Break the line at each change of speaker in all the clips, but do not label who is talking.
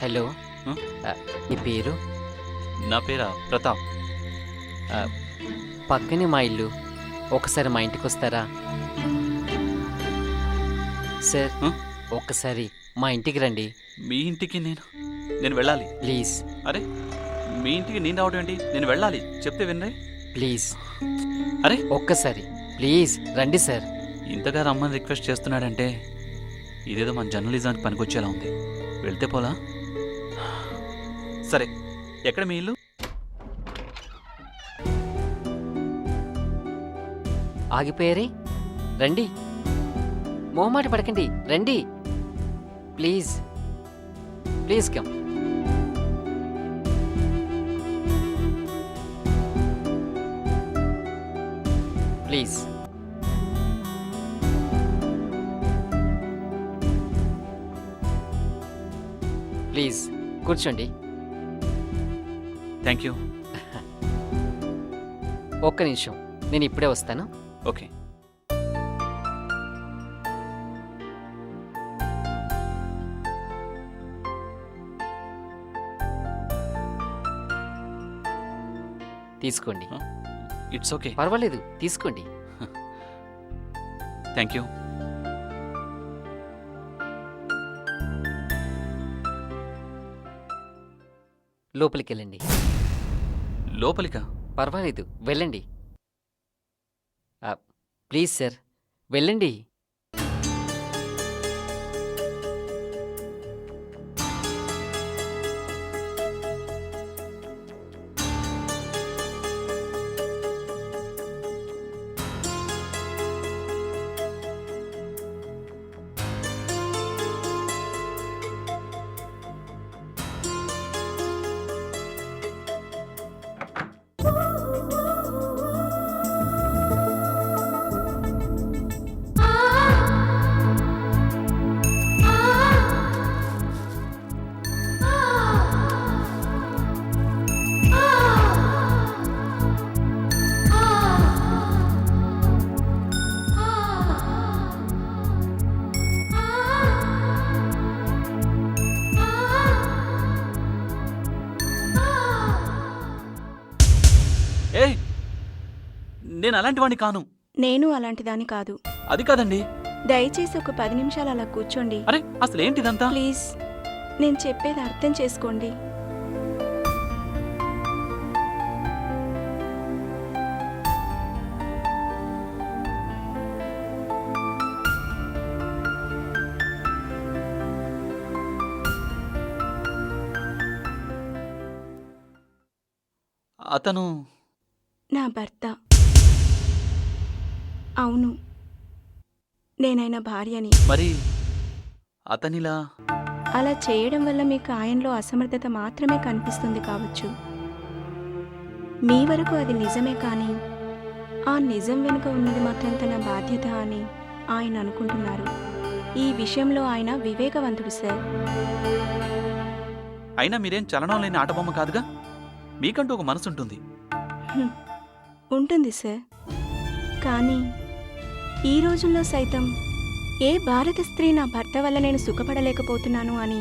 Hello.
హ్మ్?
నీ పేరు?
నా పేరా ప్రతాప్.
ఆ, పక్కనే మా ఇల్లు. ఒకసారి మా ఇంటికి వస్తారా సార్?
హ్మ్?
ఒక్కసారి మా ఇంటికి రండి
మీ ఇంటికి నేను వెళ్ళాలి.
ప్లీజ్.
అరే, మీ ఇంటికి నేను రావడం ఏంటి? నేను వెళ్ళాలి, చెప్తే వినరే.
ప్లీజ్
అరే,
ఒక్కసారి ప్లీజ్ రండి సార్.
ఇంతగా రమ్మని రిక్వెస్ట్ చేస్తున్నాడంటే ఇదేదో మన జర్నలిజానికి పనికొచ్చేలా ఉంది. వెళ్తే పోలా? సరే, ఎక్కడ మీ ఇల్లు?
ఆగిపోయారే, రండి. మొహమాట పడకండి, రండి. Please please come. Please. Please కూర్చోండి.
Thank you.
ఒక్క నిమిషం, నేను ఇప్పుడే వస్తాను.
ఓకే.
తీసుకోండి.
It's okay.
పర్వాలేదు, తీసుకోండి.
Thank you.
లోపలికి వెళ్ళండి.
లోపలికా?
పర్వాలేదు, వెళ్ళండి. ప్లీజ్ సార్, వెళ్ళండి.
ఏయ్, నేను అలాంటి వాడిని కాను.
నేను అలాంటిదాని కాదు.
అది కాదండి.
దయచేసి ఒక 10 నిమిషాలు అలా కూర్చోండి
అరే, అసలు ఏంటిదంతా?
ప్లీజ్. నేను చెప్పేది అర్థం చేసుకోండి.
అతను
నా భర్త. అవును, నేనైన భార్యని.
మరి అతనిలా
అలా చేయడం వల్ల మీకు ఆయనలో అసమర్థత మాత్రమే కనిపిస్తుంది కావచ్చు. మీ వరకు అది నిజమే, కానీ ఆ నిజం వెనుక ఉన్నది మాత్రం తన బాధ్యత అని ఆయన అనుకుంటున్నారు. ఈ విషయంలో ఆయన వివేకవంతుడు సార్.
అయినా మీరేం చలనం లేని ఆటబొమ్మ కాదుగా. మీకంటూ ఒక మనసు ఉంటుంది.
ఉంటుంది సార్, కానీ ఈ రోజుల్లో సైతం ఏ భారత స్త్రీ నా భర్త వల్ల నేను సుఖపడలేకపోతున్నాను అని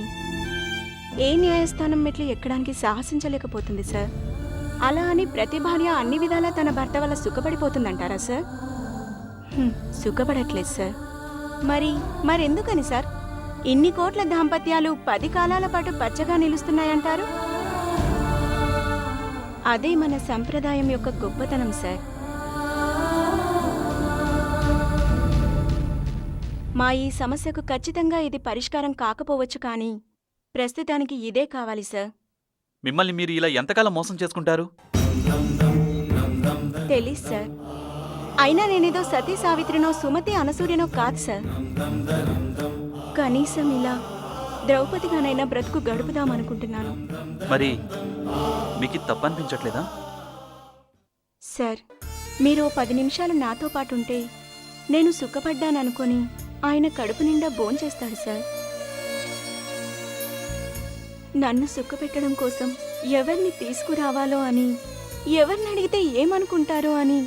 ఏ న్యాయస్థానం మెట్లు ఎక్కడానికి సాహసించలేకపోతుంది సార్. అలా అని ప్రతి భార్య అన్ని విధాలా తన భర్త వల్ల సుఖపడిపోతుందంటారా సార్? సుఖపడట్లేదు సార్. మరెందుకని సార్ ఇన్ని కోట్ల దాంపత్యాలు 10 కాలాల పాటు పచ్చగా నిలుస్తున్నాయంటారు? అదే మన సంప్రదాయం యొక్క గొప్పతనం సార్. మా ఈ సమస్యకు ఖచ్చితంగా ఇది పరిష్కారం కాకపోవచ్చు, కానీ ప్రస్తుతానికి ఇదే కావాలి సార్.
మిమ్మల్ని మీరు ఇలా ఎంతకాలం మోసం చేసుకుంటారు?
తెలీదు సార్. అయినా నేనేదో సతీ సావిత్రినో సుమతి అనసూర్యనో కాదు సార్. కనీసం ఇలా ద్రౌపదిగానైనా బ్రతుకు గడుపుదామనుకుంటున్నాను.
మరి మీకు తప్పనిపించట్లేదా?
సార్, మీరు 10 నిమిషాలు నాతో పాటుంటే నేను సుఖపడ్డాననుకొని ఆయన కడుపు నిండా భోంచేస్తాడు సార్. నన్ను సుఖపెట్టడం కోసం ఎవరిని తీసుకురావాలో అని, ఎవరిని అడిగితే ఏమనుకుంటారో అని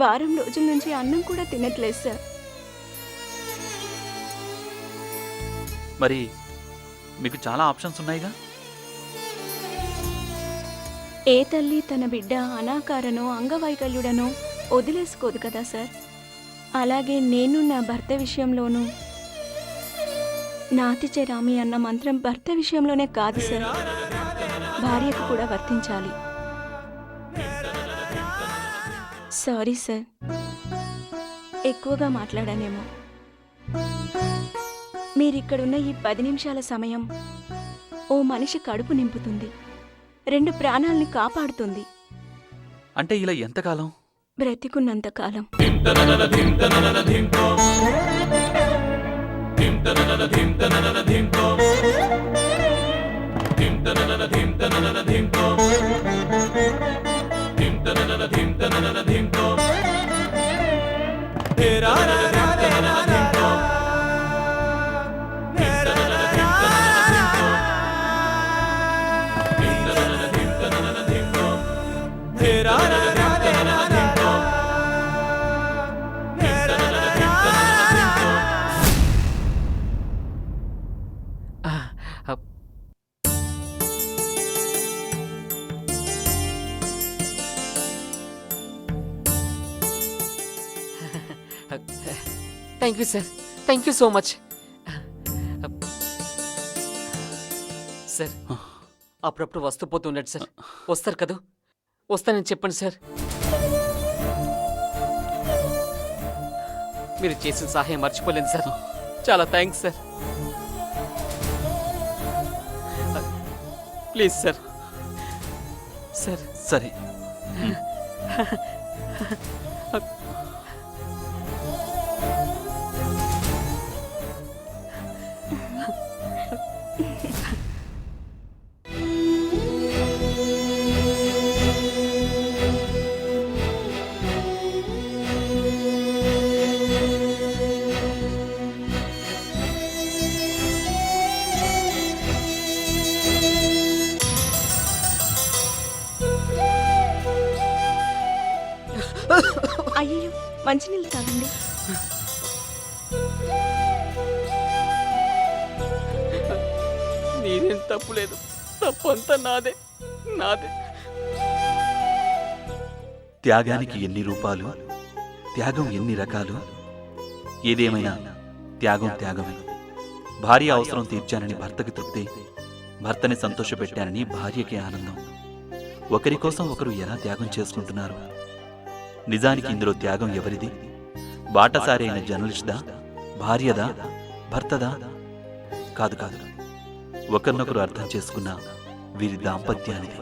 వారం రోజుల నుంచి అన్నం కూడా తినట్లేదు సార్.
మరి మీకు చాలా ఆప్షన్స్ ఉన్నాయిగా.
ఏ తల్లి తన బిడ్డ అనాకారనో అంగవైకల్యుడనో వదిలేసుకోదు కదా సార్. అలాగే నేను నా భర్త విషయంలోనూ నాతిచే రామి అన్న మంత్రం భర్త విషయంలోనే కాదు సార్, భార్యకు కూడా వర్తించాలి. సారీ సార్, ఎక్కువగా మాట్లాడానేమో. మీరిక్కడున్న ఈ 10 నిమిషాల సమయం ఓ మనిషి కడుపు నింపుతుంది, 2 ప్రాణాల్ని కాపాడుతుంది.
అంటే ఇలా ఎంతకాలం?
బ్రతికున్నంతకాలం.
Thank you sir, thank you so much sir. అప్పుడప్పుడు వస్తూ పోతూ ఉండండి సార్. వస్తారు కదా, వస్తానని చెప్పండి సార్. మీరు చేసిన సహాయం మర్చిపోలేదు సార్. చాలా thanks sir. Please sir. Sir
సరే.
అయ్యో, మంచినీళ్ళు తాగండి.
నేనేం తప్పులేదు, తప్పంతా నాదే.
త్యాగానికి ఎన్ని రూపాలు, త్యాగం ఎన్ని రకాలు. ఏదేమైనా త్యాగం త్యాగమే. భార్య అవసరం తీర్చానని భర్తకి తృప్తి, భర్తని సంతోషపెట్టానని భార్యకి ఆనందం. ఒకరి కోసం ఒకరు ఎలా త్యాగం చేసుకుంటున్నారు? నిజానికి ఇందులో త్యాగం ఎవరిది? బాటసారి అయిన జర్నలిస్ట్దా, భార్యదా, భర్తదా? కాదు కాదు, ఒకరినొకరు అర్థం చేసుకున్న వీరి దాంపత్యానిది.